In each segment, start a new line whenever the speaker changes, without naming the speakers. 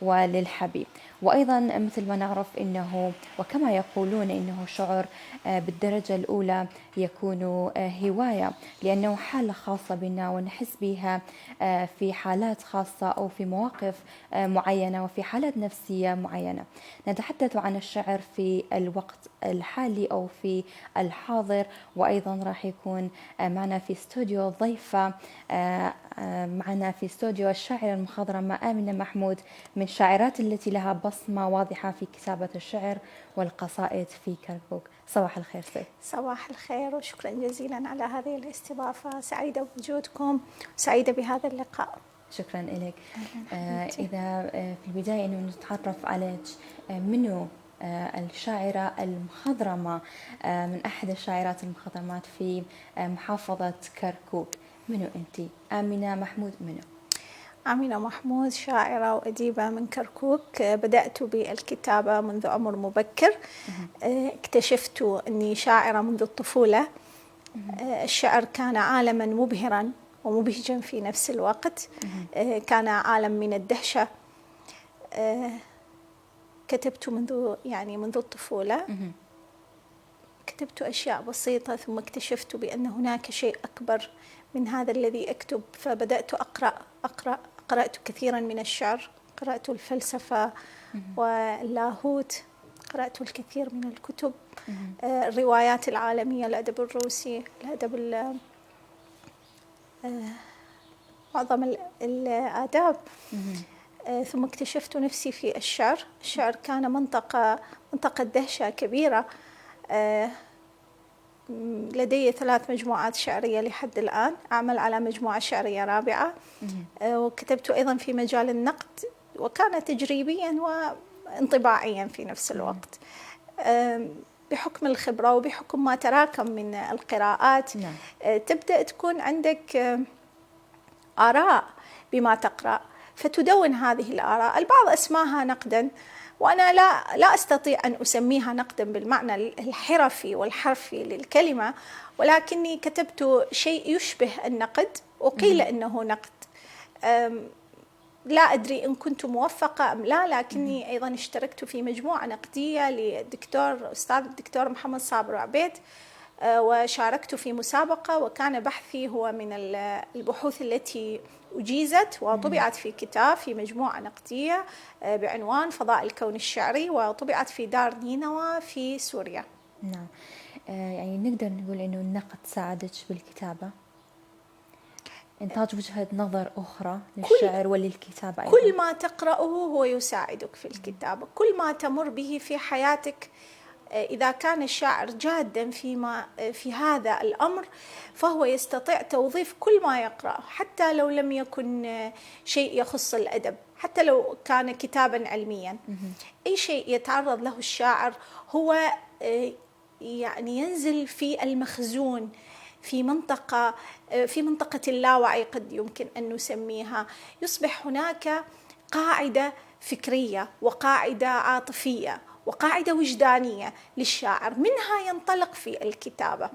وللحبيب. وأيضا مثل ما نعرف إنه وكما يقولون إنه شعر بالدرجة الأولى يكون هواية، لأنه حالة خاصة بنا ونحس بها في حالات خاصة أو في مواقف معينة وفي حالات نفسية معينة. نتحدث عن الشعر في الوقت الحالي أو في الحاضر، وأيضا راح يكون معنا في استوديو ضيفة معنا في استوديو الشاعرة المخضرمة آمنة محمود، من الشاعرات التي لها بصمة واضحة في كتابة الشعر والقصائد في كركوك. صباح الخير سيف.
صباح الخير وشكرا جزيلا على هذه الاستضافة، سعيدة بوجودكم وسعيدة بهذا اللقاء.
شكرا لك. إذا في البداية أنه نتعرف عليك، منو الشاعرة المخضرمة من أحد الشاعرات المخضرمات في محافظة كركوك، منو أنتي؟ آمنة محمود منو؟
آمنة محمود شاعرة وأديبة من كركوك. بدأت بالكتابة منذ عمر مبكر. اكتشفت أني شاعرة منذ الطفولة. الشعر كان عالما مبهرا ومبهجا في نفس الوقت. كان عالم من الدهشة. كتبت منذ الطفولة. كتبت أشياء بسيطة، ثم اكتشفت بأن هناك شيء أكبر من هذا الذي أكتب، فبدأت قرأت كثيرا من الشعر، قرأت الفلسفة واللاهوت، قرأت الكثير من الكتب، الروايات العالمية، الأدب الروسي، الأدب معظم الآداب. ثم اكتشفت نفسي في الشعر. الشعر كان منطقة دهشة كبيرة. لدي 3 مجموعات شعرية لحد الآن، أعمل على مجموعة شعرية رابعة. وكتبت أيضا في مجال النقد، وكان تجريبيا وانطباعيا في نفس الوقت. بحكم الخبرة وبحكم ما تراكم من القراءات، تبدأ تكون عندك آراء بما تقرأ، فتدون هذه الآراء. البعض أسماها نقدا، وأنا لا أستطيع أن أسميها نقدا بالمعنى الحرفي والحرفي للكلمة، ولكني كتبت شيء يشبه النقد وقيل إنه نقد. لا أدري إن كنت موفقة أم لا، لكني أيضا اشتركت في مجموعة نقدية أستاذ الدكتور محمد صابر عبيد، وشاركت في مسابقة، وكان بحثي هو من البحوث التي أجيزت وطبعت في كتاب في مجموعة نقدية بعنوان فضاء الكون الشعري، وطبعت في دار نينوى في سوريا.
نعم. يعني نقدر نقول إنه النقد ساعدك بالكتابة، إنتاج وجهة نظر أخرى للشعر وللكتابة أيضا.
كل ما تقرأه هو يساعدك في الكتابة، كل ما تمر به في حياتك. إذا كان الشاعر جادا في هذا الأمر، فهو يستطيع توظيف كل ما يقرأ، حتى لو لم يكن شيء يخص الأدب، حتى لو كان كتابا علميا. أي شيء يتعرض له الشاعر هو يعني ينزل في المخزون، في منطقة اللاوعي قد يمكن أن نسميها. يصبح هناك قاعدة فكرية وقاعدة عاطفية وقاعدة وجدانية للشاعر، منها ينطلق في الكتابة.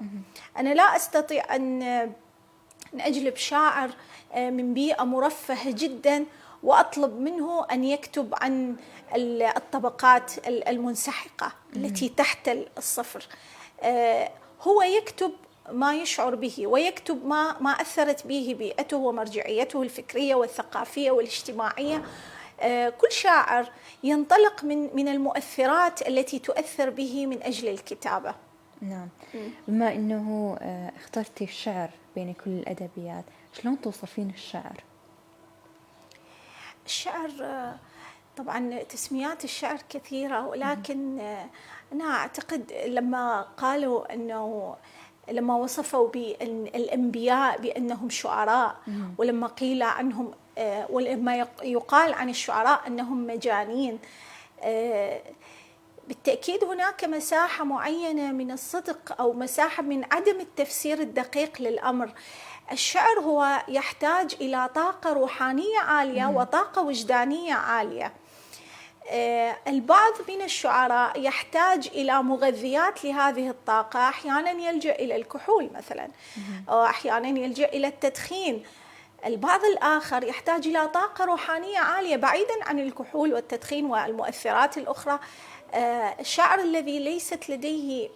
أنا لا أستطيع أن أجلب شاعر من بيئة مرفهة جدا وأطلب منه أن يكتب عن الطبقات المنسحقة التي تحت الصفر. هو يكتب ما يشعر به، ويكتب ما أثرت به بيئته ومرجعيته الفكرية والثقافية والاجتماعية. كل شاعر ينطلق من المؤثرات التي تؤثر به من أجل الكتابة.
نعم. بما أنه اخترتي الشعر بين كل الأدبيات، شلون توصفين الشعر؟
الشعر طبعا تسميات الشعر كثيرة، ولكن أنا أعتقد لما قالوا أنه لما وصفوا بالأنبياء بأنهم شعراء، ولما قيل عنهم ولما يقال عن الشعراء أنهم مجانين، بالتأكيد هناك مساحة معينة من الصدق أو مساحة من عدم التفسير الدقيق للأمر. الشعر هو يحتاج إلى طاقة روحانية عالية وطاقة وجدانية عالية. البعض من الشعراء يحتاج إلى مغذيات لهذه الطاقة، أحيانا يلجأ إلى الكحول مثلا، أو أحيانا يلجأ إلى التدخين. البعض الآخر يحتاج إلى طاقة روحانية عالية بعيدا عن الكحول والتدخين والمؤثرات الأخرى. الشاعر الذي ليست لديه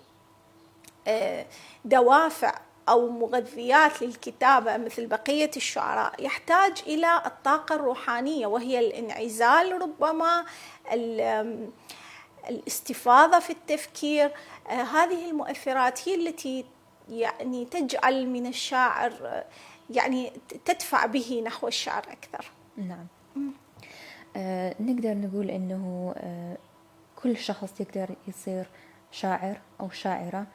دوافع أو مغذيات للكتابة مثل بقية الشعراء يحتاج إلى الطاقة الروحانية، وهي الانعزال، ربما الاستفاضة في التفكير. هذه المؤثرات هي التي يعني تجعل من الشاعر يعني تدفع به نحو الشعر أكثر.
نعم. نقدر نقول أنه كل شخص يقدر يصير شاعر أو شاعرة،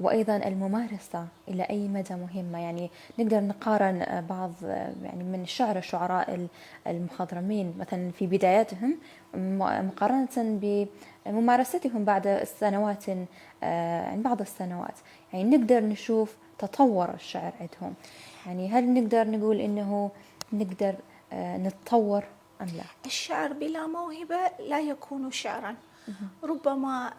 وأيضا الممارسة إلى أي مدى مهمة. يعني نقدر نقارن بعض يعني من الشعراء المخضرمين مثلا في بداياتهم مقارنة بممارستهم بعد السنوات، عن بعض السنوات، يعني نقدر نشوف تطور الشعر عندهم. يعني هل نقدر نقول إنه نقدر نتطور أم لا؟
الشعر بلا موهبة لا يكون شعرا. ربما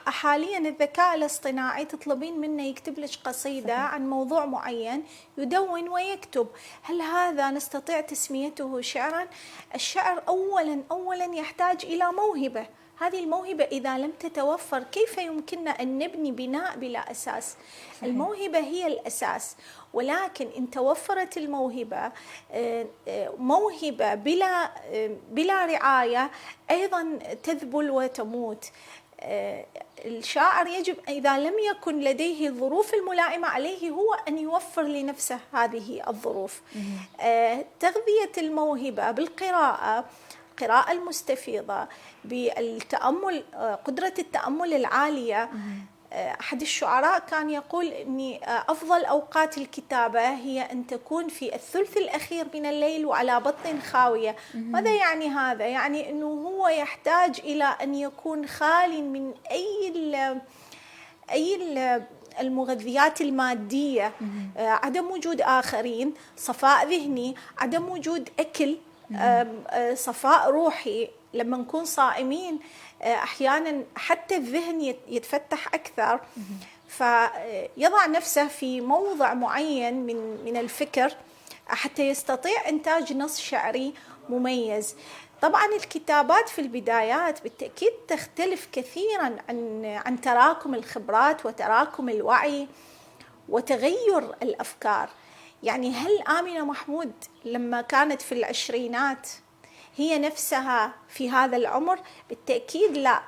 حاليا الذكاء الاصطناعي تطلبين منه يكتب لك قصيدة عن موضوع معين، يدون ويكتب. هل هذا نستطيع تسميته شعرا؟ الشعر أولا يحتاج إلى موهبة. هذه الموهبة إذا لم تتوفر كيف يمكننا أن نبني بناء بلا أساس؟ صحيح. الموهبة هي الأساس، ولكن إن توفرت الموهبة، موهبة بلا رعاية أيضا تذبل وتموت. الشاعر يجب إذا لم يكن لديه الظروف الملائمة عليه هو أن يوفر لنفسه هذه الظروف. تغذية الموهبة بالقراءة، القراءة المستفيضة، بالتأمل، قدرة التأمل العالية. أحد الشعراء كان يقول أن أفضل أوقات الكتابة هي أن تكون في الثلث الأخير من الليل وعلى بطن خاوية. ماذا يعني هذا؟ يعني أنه هو يحتاج إلى أن يكون خال من أي المغذيات المادية، عدم وجود آخرين، صفاء ذهني، عدم وجود أكل، صفاء روحي. لما نكون صائمين أحيانا حتى الذهن يتفتح أكثر، فيضع نفسه في موضع معين من الفكر حتى يستطيع إنتاج نص شعري مميز. طبعا الكتابات في البدايات بالتأكيد تختلف كثيرا عن تراكم الخبرات وتراكم الوعي وتغير الأفكار. يعني هل آمنة محمود لما كانت في العشرينات هي نفسها في هذا العمر؟ بالتأكيد لا.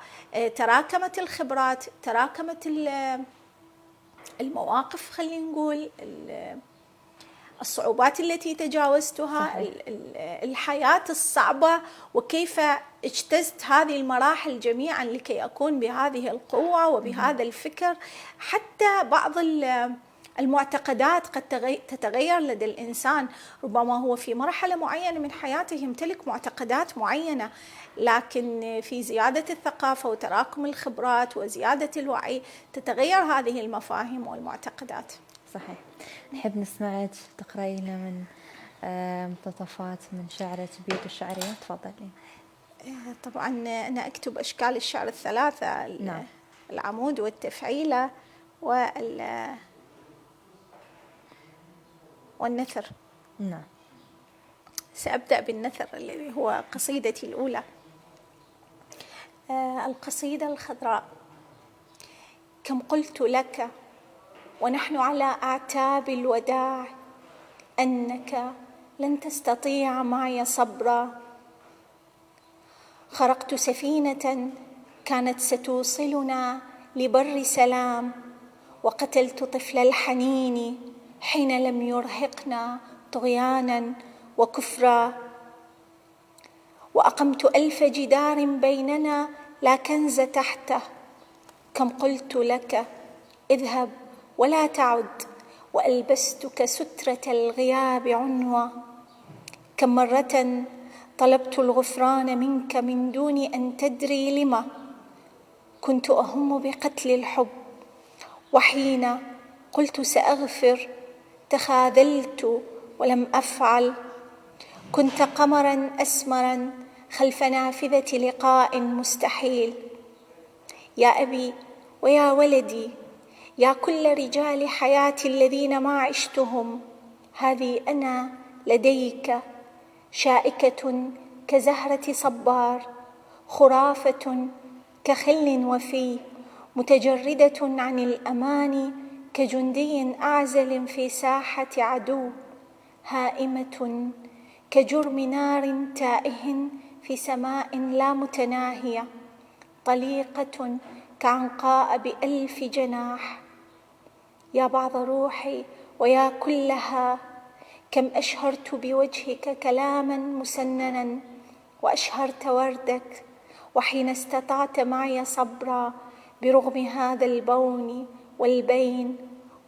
تراكمت الخبرات، تراكمت المواقف، خلينا نقول الصعوبات التي تجاوزتها، صحيح. الحياة الصعبة، وكيف اجتزت هذه المراحل جميعا لكي أكون بهذه القوة وبهذا الفكر. حتى بعض المعتقدات قد تتغير لدى الإنسان. ربما هو في مرحلة معينة من حياته يمتلك معتقدات معينة، لكن في زيادة الثقافة وتراكم الخبرات وزيادة الوعي تتغير هذه المفاهيم والمعتقدات.
صحيح. نحب نسمعك تقرأي لنا من مقتطفات من شعرك بيت الشعرية. تفضلي.
طبعا أنا أكتب أشكال الشعر الثلاثة. نعم. العمود والتفعيلة والنثر.
نعم.
سأبدأ بالنثر الذي هو قصيدتي الأولى. القصيدة الخضراء. كم قلت لك ونحن على أعتاب الوداع أنك لن تستطيع معي صبرا. خرقت سفينة كانت ستوصلنا لبر سلام، وقتلت طفل الحنين حين لم يرهقنا طغيانا وكفرا. وأقمت 1000 جدار بيننا لا كنز تحته. كم قلت لك اذهب ولا تعد، وألبستك سترة الغياب عنوة. كم مرة طلبت الغفران منك من دون أن تدري لما. كنت أهم بقتل الحب، وحين قلت سأغفر تخاذلت ولم أفعل. كنت قمرا أسمرا خلف نافذة لقاء مستحيل. يا أبي ويا ولدي، يا كل رجال حياتي الذين ما عشتهم، هذه أنا لديك شائكة كزهرة صبار، خرافة كخل وفي، متجردة عن الأمان كجندي أعزل في ساحة عدو، هائمة كجرم نار تائه في سماء لا متناهية، طليقة كعنقاء بألف جناح. يا بعض روحي ويا كلها، كم أشهرت بوجهك كلاما مسننا، وأشهرت وردك، وحين استطعت معي صبرا برغم هذا البون والبين،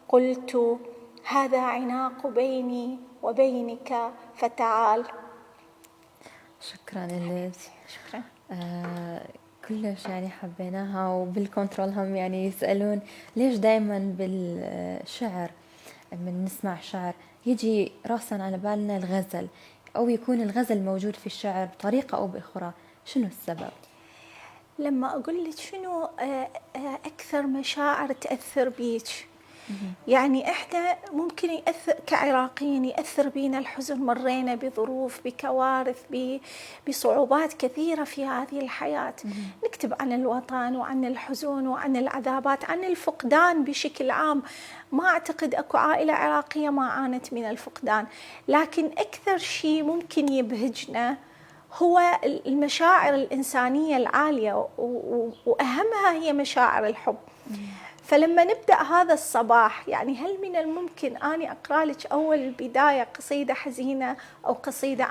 قلت هذا عناق بيني وبينك فتعال.
شكرا لك.
شكرا.
كلش يعني حبيناها، وبالكنترول هم يعني يسألون ليش دائما بالشعر من نسمع شعر يجي راسا على بالنا الغزل، أو يكون الغزل موجود في الشعر بطريقة أو بأخرى، شنو السبب؟
لما أقول لك شنو أكثر مشاعر تأثر بيك، يعني إحنا ممكن يأثر كعراقيين، يأثر بينا الحزن، مرينا بظروف، بكوارث، بصعوبات كثيرة في هذه الحياة، نكتب عن الوطن وعن الحزن وعن العذابات، عن الفقدان بشكل عام. ما أعتقد أكو عائلة عراقية ما عانت من الفقدان، لكن أكثر شيء ممكن يبهجنا هو المشاعر الإنسانية العالية، وأهمها هي مشاعر الحب. فلما نبدأ هذا الصباح، يعني هل من الممكن أني أقرأ لك أول بداية قصيدة حزينة أو قصيدة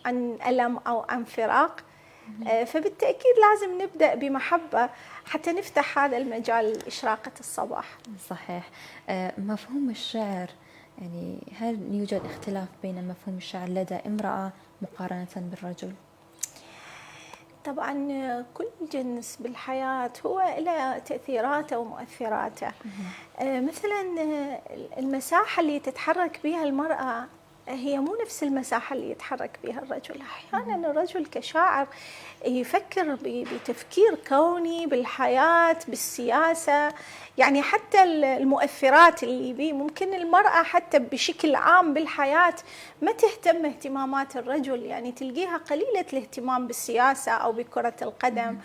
عن ألم أو عن فراق؟ فبالتأكيد لازم نبدأ بمحبة حتى نفتح هذا المجال لإشراقة الصباح.
صحيح. مفهوم الشعر، يعني هل يوجد اختلاف بين مفهوم الشعر لدى امرأة مقارنة بالرجل؟
طبعا كل جنس بالحياة هو له تأثيراته ومؤثراته. مثلا المساحة اللي تتحرك بها المرأة هي مو نفس المساحة اللي يتحرك بها الرجل. أحيانا الرجل كشاعر يفكر بتفكير كوني بالحياة، بالسياسة، يعني حتى المؤثرات اللي بيه. ممكن المرأة حتى بشكل عام بالحياة ما تهتم اهتمامات الرجل، يعني تلقيها قليلة الاهتمام بالسياسة أو بكرة القدم.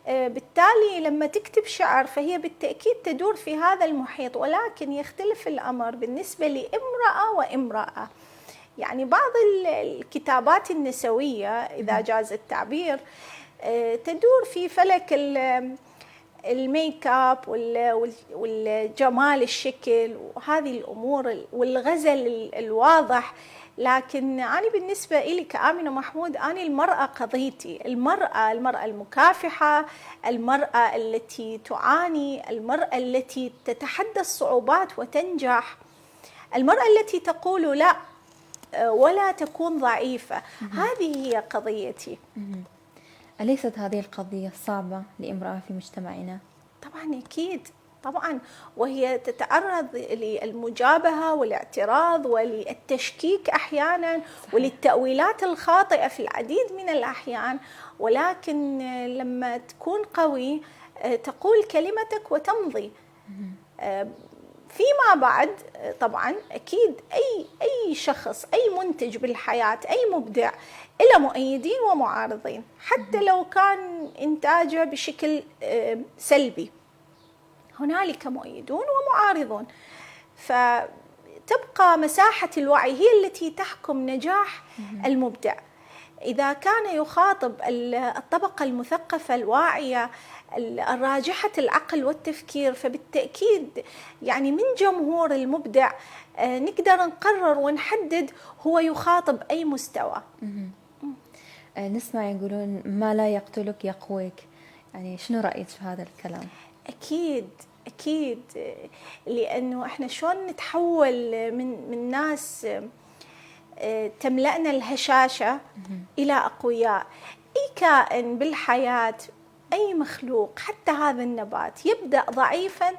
بالتالي لما تكتب شعر فهي بالتأكيد تدور في هذا المحيط، ولكن يختلف الأمر بالنسبة لامرأة وامرأة. يعني بعض الكتابات النسوية إذا جاز التعبير تدور في فلك الميك اب والجمال الشكل وهذه الأمور والغزل الواضح. لكن أنا بالنسبة إلي كآمنة محمود، أنا المرأة قضيتي، المرأة المكافحة، المرأة التي تعاني، المرأة التي تتحدى الصعوبات وتنجح، المرأة التي تقول لا ولا تكون ضعيفة. هذه هي قضيتي.
أليست هذه القضية صعبة لامرأة في مجتمعنا؟
طبعا أكيد، طبعا، وهي تتعرض للمجابهة والاعتراض وللتشكيك أحيانا، وللتأويلات الخاطئة في العديد من الأحيان. ولكن لما تكون قوي تقول كلمتك وتمضي. فيما بعد طبعا أكيد أي شخص، أي منتج بالحياة، أي مبدع له مؤيدين ومعارضين، حتى لو كان إنتاجه بشكل سلبي هنالك مؤيدون ومعارضون. فتبقى مساحة الوعي هي التي تحكم نجاح المبدع. إذا كان يخاطب الطبقة المثقفة الواعية الراجحة العقل والتفكير، فبالتأكيد يعني من جمهور المبدع نقدر نقرر ونحدد هو يخاطب أي مستوى.
نسمع يقولون ما لا يقتلك يقويك، يعني شنو رأيك في هذا الكلام؟
أكيد، لأنه إحنا شلون نتحول من ناس تملأنا الهشاشة إلى أقوياء. أي كائن بالحياة، أي مخلوق، حتى هذا النبات يبدأ ضعيفا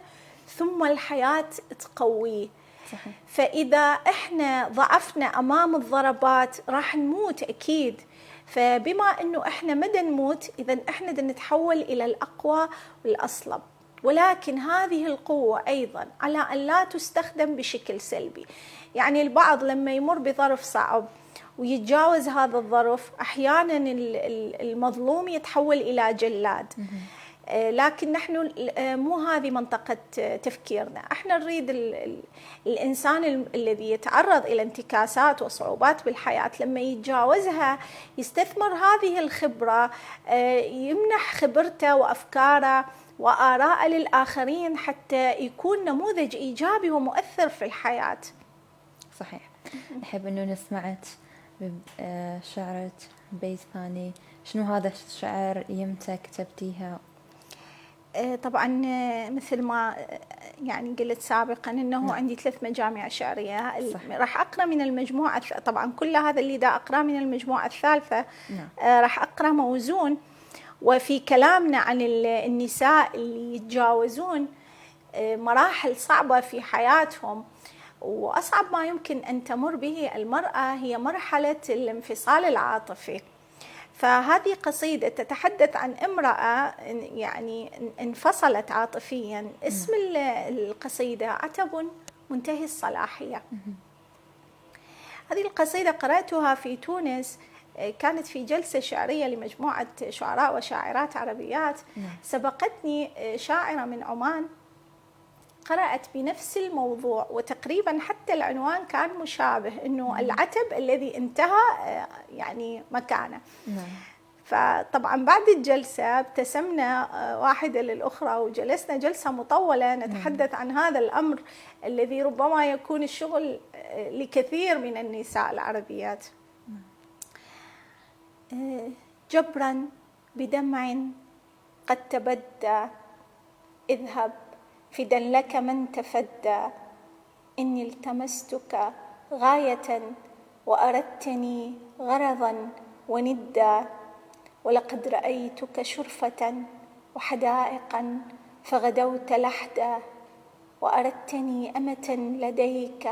ثم الحياة تقويه.
صحيح.
فإذا إحنا ضعفنا أمام الضربات راح نموت أكيد. فبما أنه إحنا ما نموت، إذا إحنا نتحول إلى الأقوى والأصلب. ولكن هذه القوة أيضا على أن لا تستخدم بشكل سلبي. يعني البعض لما يمر بظرف صعب ويتجاوز هذا الظرف. أحيانا المظلوم يتحول إلى جلاد، لكن نحن مو هذه منطقة تفكيرنا. احنا نريد الإنسان الذي يتعرض إلى انتكاسات وصعوبات بالحياة لما يتجاوزها يستثمر هذه الخبرة، يمنح خبرته وأفكاره وآراءه للآخرين حتى يكون نموذج إيجابي ومؤثر في الحياة.
صحيح. أحب أنه نسمعت شعرة بيت ثاني. شنو هذا الشعر يمتى كتبتيها؟
طبعا مثل ما يعني قلت سابقا انه عندي 3 مجامع شعريه. راح اقرا من المجموعه، طبعا كل هذا اللي دا اقرا من المجموعه الثالثه. راح اقرا موزون. وفي كلامنا عن النساء اللي يتجاوزون مراحل صعبه في حياتهم، واصعب ما يمكن ان تمر به المراه هي مرحله الانفصال العاطفي. فهذه قصيدة تتحدث عن امرأة يعني انفصلت عاطفيا. اسم القصيدة عتب منتهي الصلاحية. هذه القصيدة قرأتها في تونس، كانت في جلسة شعرية لمجموعة شعراء وشاعرات عربيات. سبقتني شاعرة من عمان قرأت بنفس الموضوع، وتقريبا حتى العنوان كان مشابه، انه العتب الذي انتهى يعني مكانه. فطبعا بعد الجلسة ابتسمنا واحدة للأخرى وجلسنا جلسة مطولة نتحدث عن هذا الأمر الذي ربما يكون الشغل لكثير من النساء العربيات. جبرا بدمع قد تبدى، اذهب فدا لك من تفدى، إني التمستك غاية وأردتني غرضا وندا، ولقد رأيتك شرفة وحدائقا فغدوت لحدا، وأردتني أمة لديك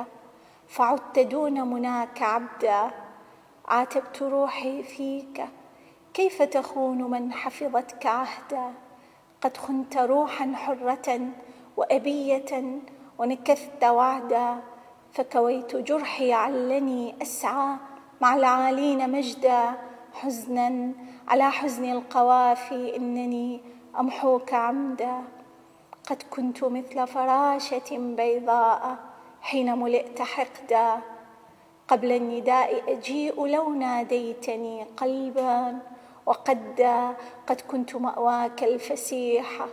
فعدت دون مناك عبدا، عاتبت روحي فيك كيف تخون من حفظتك عهدا، قد خنت روحا حرة وأبية ونكثت وعدا، فكويت جرحي علني أسعى مع العالين مجدا، حزنا على حزن القوافي إنني أمحوك عمدا، قد كنت مثل فراشة بيضاء حين ملئت حقدا، قبل النداء أجيء لو ناديتني قلبا وقدا، قد كنت مأواك الفسيح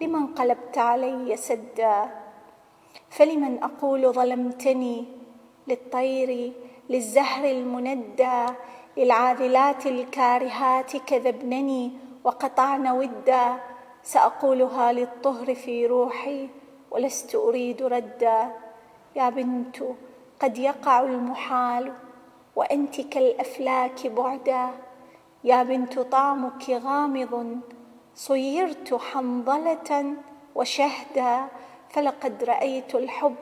لمن انقلبت علي سدا، فلمن أقول ظلمتني، للطير للزهر المندى، للعاذلات الكارهات كذبنني وقطعن ودا، سأقولها للطهر في روحي ولست أريد ردا، يا بنت قد يقع المحال وأنت كالأفلاك بعدا، يا بنت طعمك غامض صيرت حنظلة وشهدا، فلقد رأيت الحب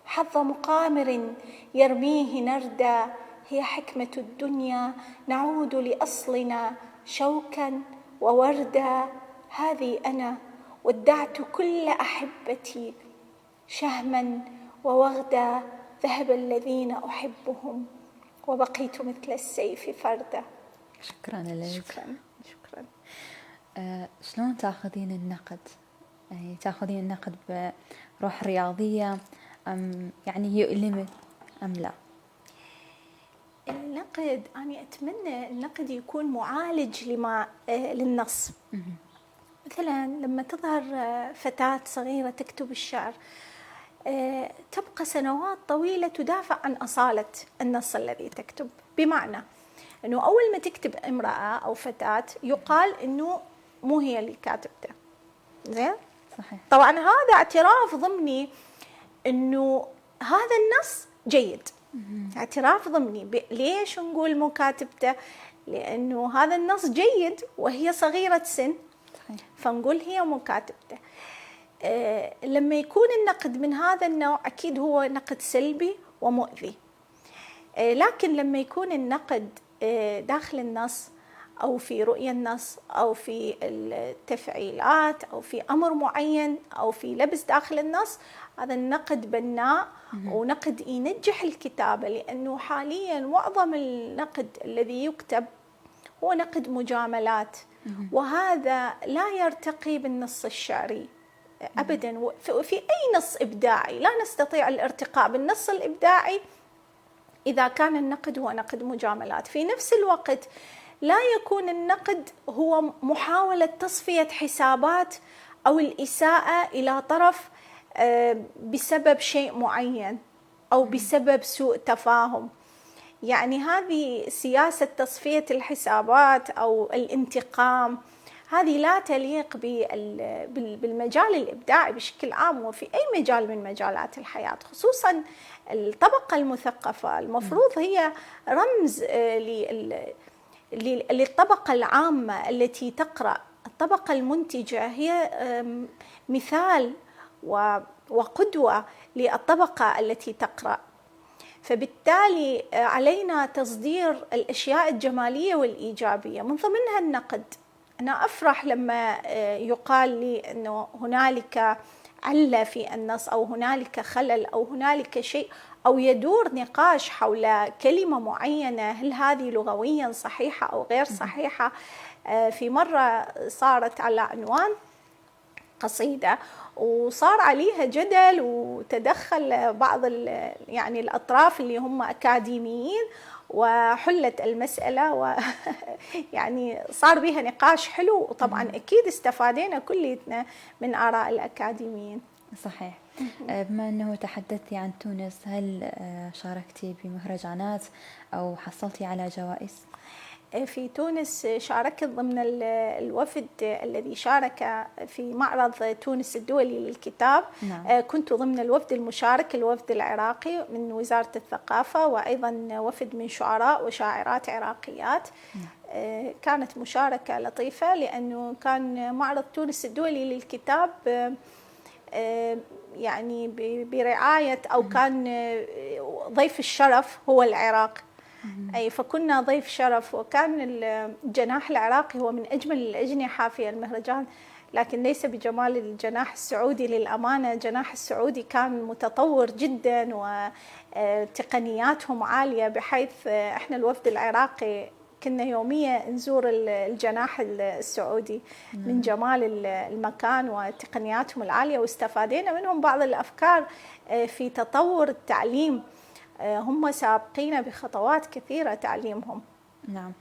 حظ مقامر يرميه نردا، هي حكمة الدنيا نعود لأصلنا شوكا ووردا، هذه أنا ودعت كل أحبتي شهما ووغدا، ذهب الذين أحبهم وبقيت مثل السيف فردا.
شكرا لك.
شكرا.
شلون تأخذين النقد؟ يعني تأخذين النقد بروح رياضية أم يعني يؤلمك أم لا؟
النقد أنا أتمنى النقد يكون معالج للنص. مثلا لما تظهر فتاة صغيرة تكتب الشعر تبقى سنوات طويلة تدافع عن أصالة النص الذي تكتب، بمعنى أنه أول ما تكتب امرأة أو فتاة يقال أنه مو هي اللي كاتبته. زين؟
صحيح.
طبعا هذا اعتراف ضمني أنه هذا النص جيد. اعتراف ضمني. ليش نقول مو كاتبته؟ لأنه هذا النص جيد وهي صغيرة سن.
صحيح.
فنقول هي مو كاتبته. لما يكون النقد من هذا النوع أكيد هو نقد سلبي ومؤذي. لكن لما يكون النقد داخل النص أو في رؤية النص أو في التفعيلات أو في أمر معين أو في لبس داخل النص، هذا النقد بناء ونقد ينجح الكتابة. لأنه حاليا معظم النقد الذي يكتب هو نقد مجاملات، وهذا لا يرتقي بالنص الشعري أبدا. في أي نص إبداعي لا نستطيع الارتقاء بالنص الإبداعي إذا كان النقد هو نقد مجاملات. في نفس الوقت لا يكون النقد هو محاولة تصفية حسابات أو الإساءة إلى طرف بسبب شيء معين أو بسبب سوء تفاهم. يعني هذه سياسة تصفية الحسابات أو الانتقام، هذه لا تليق بالمجال الإبداعي بشكل عام وفي أي مجال من مجالات الحياة. خصوصا الطبقة المثقفة المفروض هي رمز للطبقة العامة التي تقرأ. الطبقة المنتجة هي مثال وقدوة للطبقة التي تقرأ. فبالتالي علينا تصدير الأشياء الجمالية والإيجابية، من ضمنها النقد. أنا أفرح لما يقال لي أنه هنالك علة في النص أو هنالك خلل أو هنالك شيء، أو يدور نقاش حول كلمة معينة، هل هذه لغويا صحيحة أو غير صحيحة. في مرة صارت على عنوان قصيدة وصار عليها جدل، وتدخل بعض يعني الأطراف اللي هم أكاديميين وحلت المسألة يعني صار بها نقاش حلو، وطبعا أكيد استفادينا كلنا من آراء الأكاديميين.
صحيح. بما أنه تحدثتي عن تونس، هل شاركتي بمهرجانات أو حصلتي على جوائز؟
في تونس شاركت ضمن الوفد الذي شارك في معرض تونس الدولي للكتاب.
نعم.
كنت ضمن الوفد المشارك، الوفد العراقي من وزارة الثقافة، وأيضا وفد من شعراء وشاعرات عراقيات. نعم. كانت مشاركة لطيفة لأنه كان معرض تونس الدولي للكتاب يعني برعاية أو كان ضيف الشرف هو العراق. أي فكنا ضيف شرف، وكان الجناح العراقي هو من أجمل الأجنحة في المهرجان، لكن ليس بجمال الجناح السعودي للأمانة. الجناح السعودي كان متطور جدا وتقنياتهم عالية، بحيث إحنا الوفد العراقي كنا يوميا نزور الجناح السعودي من جمال المكان وتقنياتهم العالية، واستفادينا منهم بعض الأفكار في تطور التعليم. هم سابقين بخطوات كثيرة تعليمهم.
نعم.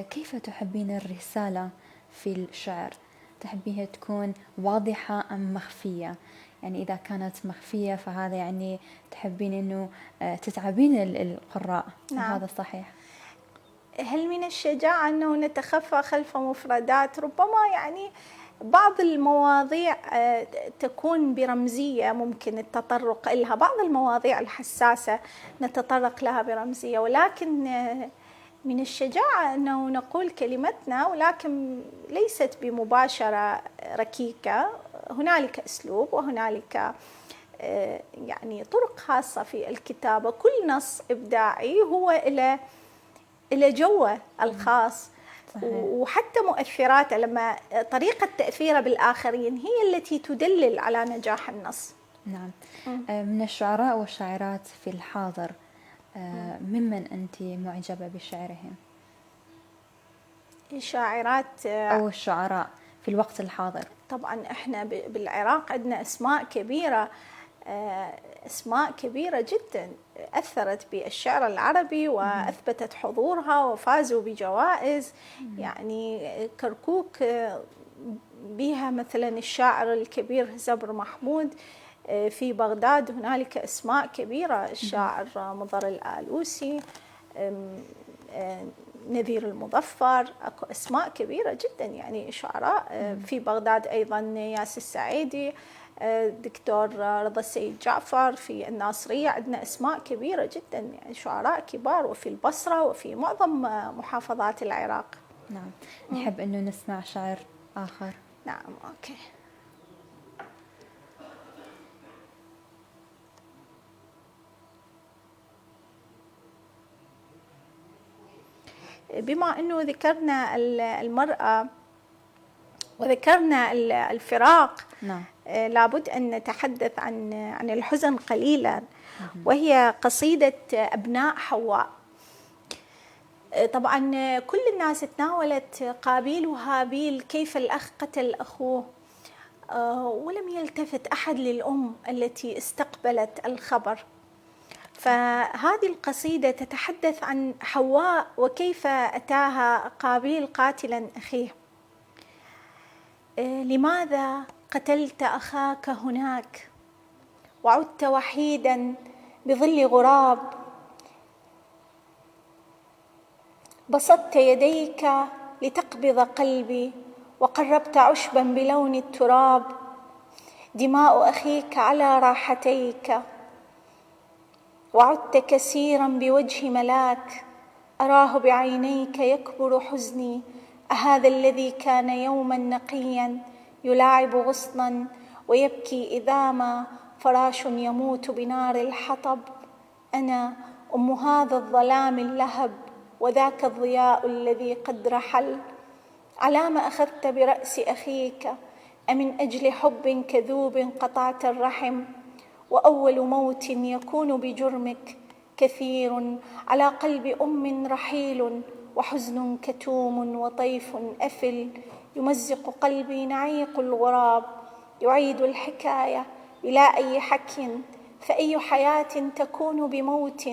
كيف تحبين الرسالة في الشعر؟ تحبيها تكون واضحة أم مخفية؟ يعني إذا كانت مخفية فهذا يعني تحبين أنه تتعبين القراء.
نعم.
هذا صحيح.
هل من الشجاعة أنه نتخفى خلف مفردات؟ ربما يعني بعض المواضيع تكون برمزية ممكن التطرق لها، بعض المواضيع الحساسة نتطرق لها برمزية، ولكن من الشجاعة أنه نقول كلمتنا ولكن ليست بمباشرة ركيكة. هنالك أسلوب وهنالك يعني طرق خاصة في الكتابة. كل نص إبداعي هو إلى جوه الخاص. صحيح. وحتى مؤثراته، لما طريقة تأثيره بالآخرين هي التي تدلل على نجاح النص.
نعم. من الشعراء والشاعرات في الحاضر ممن أنت معجبة بشعرهم؟
الشاعرات
أو الشعراء في الوقت الحاضر.
طبعا إحنا بالعراق عندنا أسماء كبيرة، أسماء كبيرة جدا أثرت بالشعر العربي وأثبتت حضورها وفازوا بجوائز. يعني كركوك بها مثلا الشاعر الكبير زبر محمود. في بغداد هنالك أسماء كبيرة، الشاعر مضر الآلوسي، نذير المظفر، أكو أسماء كبيرة جدا يعني شعراء. في بغداد أيضا ياسر السعيدي، دكتور رضا السيد جعفر. في الناصرية عندنا أسماء كبيرة جدا يعني شعراء كبار، وفي البصرة وفي معظم محافظات العراق.
نعم. نحب أنه نسمع شعر آخر.
نعم. أوكي. بما أنه ذكرنا المرأة وذكرنا الفراق،
نعم.
لابد أن نتحدث عن الحزن قليلا، وهي قصيدة أبناء حواء. طبعا كل الناس تناولت قابيل وهابيل، كيف الأخ قتل أخوه، ولم يلتفت أحد للأم التي استقبلت الخبر. فهذه القصيدة تتحدث عن حواء وكيف أتاها قابيل قاتلا أخيه. لماذا قتلت أخاك هناك وعدت وحيدا بظل غراب؟ بسطت يديك لتقبض قلبي وقربت عشبا بلون التراب. دماء أخيك على راحتيك وعدت كسيرا بوجه ملاك. أراه بعينيك يكبر حزني، أهذا الذي كان يوما نقيا يلاعب غصنا ويبكي إذا ما فراش يموت بنار الحطب؟ أنا أم هذا الظلام اللهب وذاك الضياء الذي قد رحل. على ما أخذت برأس أخيك أمن أجل حب كذوب قطعت الرحم؟ وأول موت يكون بجرمك كثير على قلب أم رحيل، وحزن كتوم وطيف أفل يمزق قلبي نعيق الغراب. يعيد الحكاية بلا أي حكي، فأي حياة تكون بموت،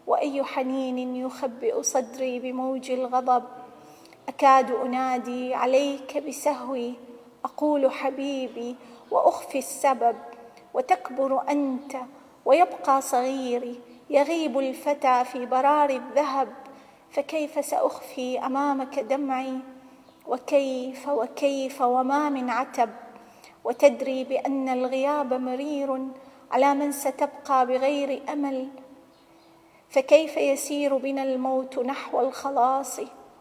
وأي حنين يخبئ صدري بموج الغضب. أكاد أنادي عليك بسهوي، أقول حبيبي وأخفي السبب، وتكبر أنت ويبقى صغيري، يغيب الفتى في برار الذهب. فكيف سأخفي أمامك دمعي، وكيف وكيف وما من عتب، وتدري بأن الغياب مرير على من ستبقى بغير أمل. فكيف يسير بنا الموت نحو الخلاص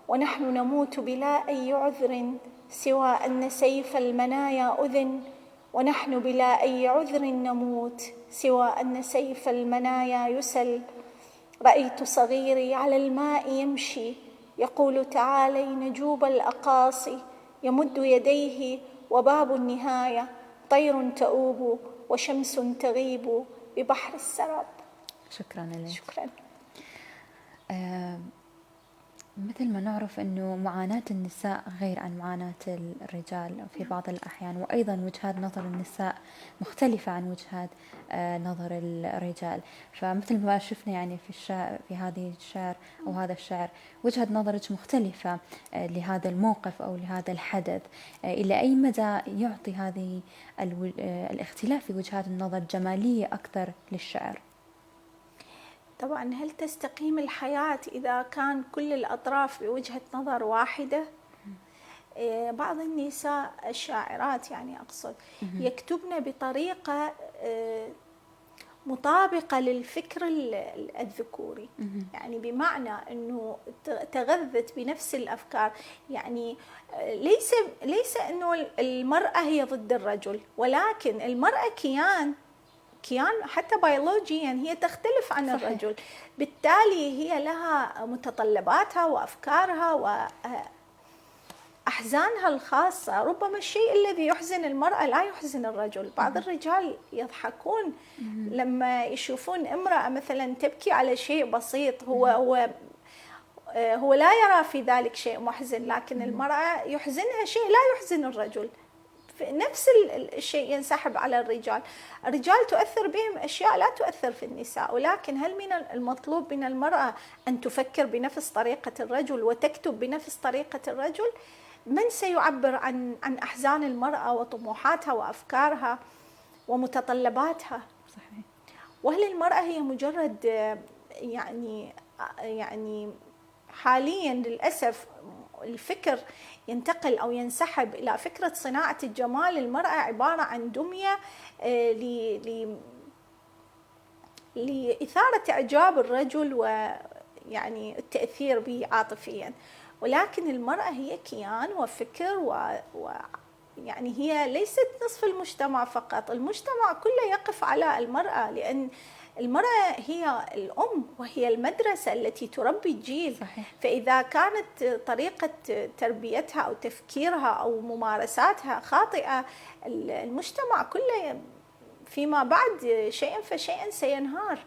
ونحن نموت بلا أي عذر سوى أن سيف المنايا أذن، ونحن بلا أي عذر نموت سوى أن سيف المنايا يسل. رأيت صغيري على الماء يمشي يقول تعالي نجوب الأقاصي، يمد يديه وباب النهاية طير تؤوب وشمس تغيب ببحر السراب.
شكرا لك.
شكرا.
مثل ما نعرف أنه معاناة النساء غير عن معاناة الرجال في بعض الأحيان، وأيضا وجهات نظر النساء مختلفة عن وجهات نظر الرجال. فمثل ما شفنا يعني في هذه الشعر أو هذا الشعر وجهة نظرك مختلفة لهذا الموقف أو لهذا الحدث. إلى أي مدى يعطي هذه الاختلاف في وجهات النظر جمالية أكثر للشعر؟
طبعا هل تستقيم الحياة إذا كان كل الأطراف بوجهة نظر واحدة؟ بعض النساء الشاعرات يعني أقصد يكتبن بطريقة مطابقة للفكر الذكوري، يعني بمعنى أنه تغذت بنفس الأفكار. يعني ليس أنه المرأة هي ضد الرجل، ولكن المرأة كيان حتى بيولوجيا هي تختلف عن
صحيح.
الرجل، بالتالي هي لها متطلباتها وأفكارها وأحزانها الخاصة. ربما الشيء الذي يحزن المرأة لا يحزن الرجل. بعض الرجال يضحكون لما يشوفون امرأة مثلا تبكي على شيء بسيط، هو لا يرى في ذلك شيء محزن، لكن المرأة يحزنها شيء لا يحزن الرجل. نفس الشيء ينسحب على الرجال. الرجال تؤثر بهم أشياء لا تؤثر في النساء، ولكن هل من المطلوب من المرأة أن تفكر بنفس طريقة الرجل وتكتب بنفس طريقة الرجل؟ من سيعبر عن أحزان المرأة وطموحاتها وأفكارها ومتطلباتها؟
صحيح.
وهل المرأة هي مجرد يعني حاليا للأسف الفكر ينتقل أو ينسحب إلى فكرة صناعة الجمال. المرأة عبارة عن دمية لإثارة إعجاب الرجل ويعني التأثير به عاطفيا، ولكن المرأة هي كيان وفكر يعني هي ليست نصف المجتمع فقط. المجتمع كله يقف على المرأة، لأن المرأة هي الأم وهي المدرسة التي تربي الجيل.
صحيح.
فإذا كانت طريقة تربيتها أو تفكيرها أو ممارساتها خاطئة، المجتمع كله فيما بعد شيئا فشيئا سينهار.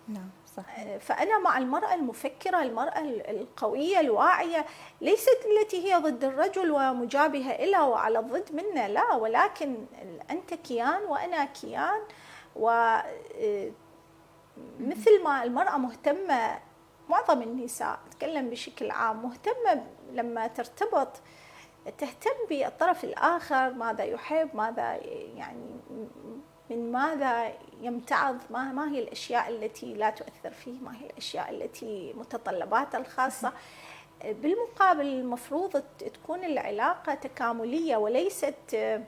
نعم صح.
فأنا مع المرأة المفكرة، المرأة القوية الواعية، ليست التي هي ضد الرجل ومجابهة له وعلى الضد منه، لا، ولكن أنت كيان وأنا كيان. ومثل ما المرأة مهتمة، معظم النساء أتكلم بشكل عام مهتمة لما ترتبط تهتم بالطرف الآخر، ماذا يحب، ماذا يعني من ماذا يمتعض، ما هي الأشياء التي لا تؤثر فيه، ما هي الأشياء التي متطلباتها الخاصة. بالمقابل المفروض تكون العلاقة تكاملية وليست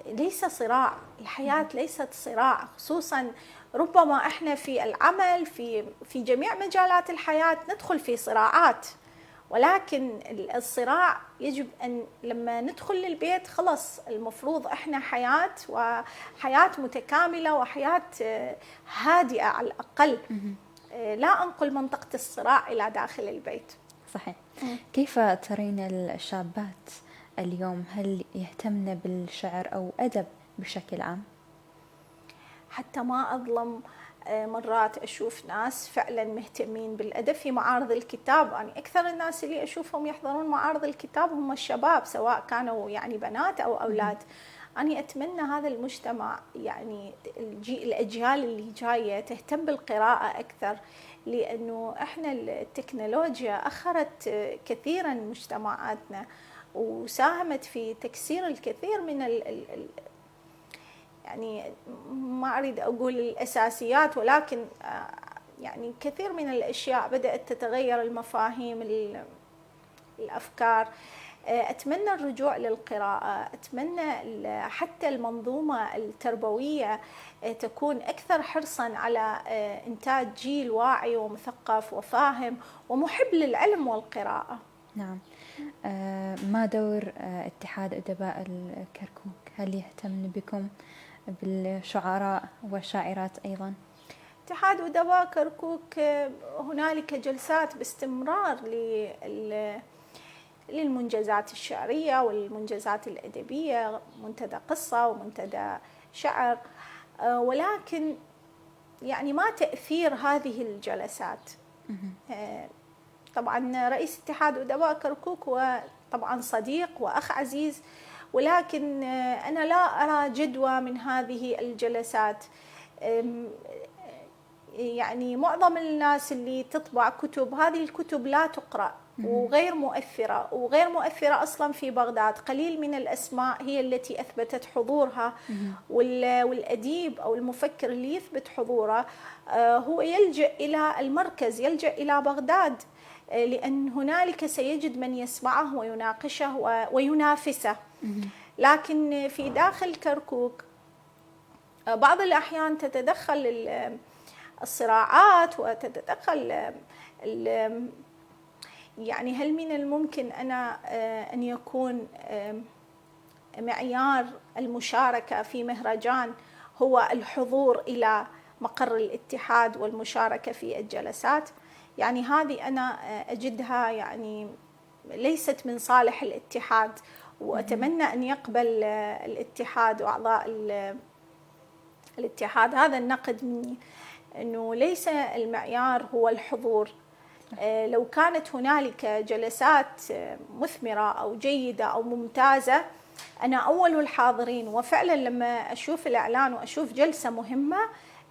ليس صراع. الحياة ليست صراع، خصوصا ربما احنا في العمل في جميع مجالات الحياة ندخل في صراعات، ولكن الصراع يجب أن لما ندخل للبيت خلص المفروض إحنا وحياة متكاملة وحياة هادئة على الأقل، لا أنقل منطقة الصراع إلى داخل البيت.
صحيح. كيف ترين الشابات اليوم؟ هل يهتمن بالشعر أو أدب بشكل عام؟
حتى ما أظلم، مرات أشوف ناس فعلا مهتمين بالأدب في معارض الكتاب. يعني أكثر الناس اللي أشوفهم يحضرون معارض الكتاب هم الشباب، سواء كانوا يعني بنات أو أولاد. أنا أتمنى هذا المجتمع يعني الأجيال اللي جاية تهتم بالقراءة أكثر، لأنه إحنا التكنولوجيا أخرت كثيرا مجتمعاتنا وساهمت في تكسير الكثير من يعني ما أريد أقول الأساسيات، ولكن يعني كثير من الأشياء بدأت تتغير، المفاهيم، الأفكار. أتمنى الرجوع للقراءة، أتمنى حتى المنظومة التربوية تكون أكثر حرصاً على إنتاج جيل واعي ومثقف وفاهم ومحب للعلم والقراءة.
نعم. ما دور اتحاد أدباء الكركوك؟ هل يهتم بكم بالشعراء والشاعرات أيضاً؟
اتحاد أدباء كركوك هنالك جلسات باستمرار للمنجزات الشعرية والمنجزات الأدبية، منتدى قصة ومنتدى شعر، ولكن يعني ما تأثير هذه الجلسات. طبعا رئيس اتحاد أدباء كركوك هو طبعا صديق وأخ عزيز، ولكن أنا لا أرى جدوى من هذه الجلسات. يعني معظم الناس اللي تطبع كتب، هذه الكتب لا تقرأ وغير مؤثرة أصلا في بغداد. قليل من الأسماء هي التي أثبتت حضورها، والأديب أو المفكر اللي يثبت حضوره هو يلجأ إلى المركز، يلجأ إلى بغداد، لأن هنالك سيجد من يسمعه ويناقشه وينافسه. لكن في داخل كركوك بعض الأحيان تتدخل الصراعات وتتدخل يعني هل من الممكن أن يكون معيار المشاركة في مهرجان هو الحضور إلى مقر الاتحاد والمشاركة في الجلسات؟ يعني هذه أنا أجدها يعني ليست من صالح الاتحاد، وأتمنى أن يقبل الاتحاد وأعضاء الاتحاد هذا النقد مني، أنه ليس المعيار هو الحضور. لو كانت هنالك جلسات مثمرة أو جيدة أو ممتازة أنا أول الحاضرين. وفعلا لما أشوف الإعلان وأشوف جلسة مهمة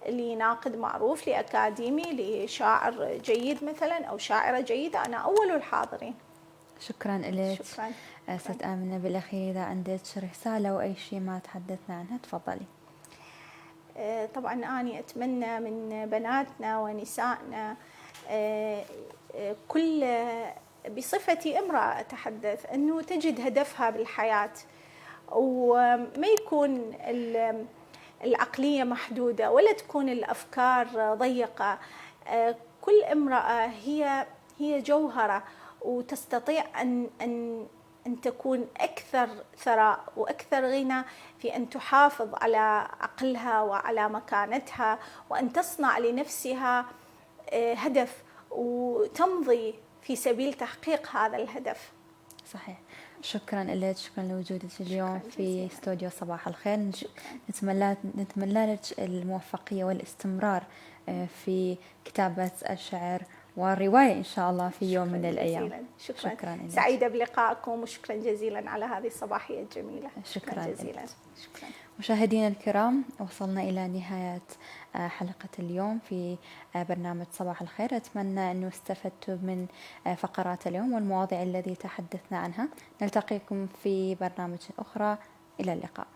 لناقد معروف، لأكاديمي، لشاعر جيد مثلا أو شاعرة جيدة، أنا أول الحاضرين.
شكرا لك.
شكرا.
ست آمنة، بالأخير إذا عندك رسالة أو أي شيء ما تحدثنا عنها تفضلي.
طبعا أنا أتمنى من بناتنا ونسائنا، كل بصفتي امرأة أتحدث، أنه تجد هدفها بالحياة وما يكون العقلية محدودة ولا تكون الأفكار ضيقة. كل امرأة هي جوهرة وتستطيع أن أن تكون أكثر ثراء وأكثر غنى في أن تحافظ على عقلها وعلى مكانتها، وأن تصنع لنفسها هدف وتمضي في سبيل تحقيق هذا الهدف.
صحيح. شكرا لك، شكرا لوجودك اليوم في استوديو صباح الخير. نتمنى لك الموفقية والاستمرار في كتابة الشعر والرواية إن شاء الله في يوم من الأيام.
شكرا سعيدة بلقائكم، وشكرا جزيلا على هذه الصباحية الجميلة.
شكرا
جزيلا. شكرا.
مشاهدينا الكرام، وصلنا إلى نهاية حلقة اليوم في برنامج صباح الخير. أتمنى أنه استفدتوا من فقرات اليوم والمواضيع التي تحدثنا عنها. نلتقيكم في برنامج أخرى. إلى اللقاء.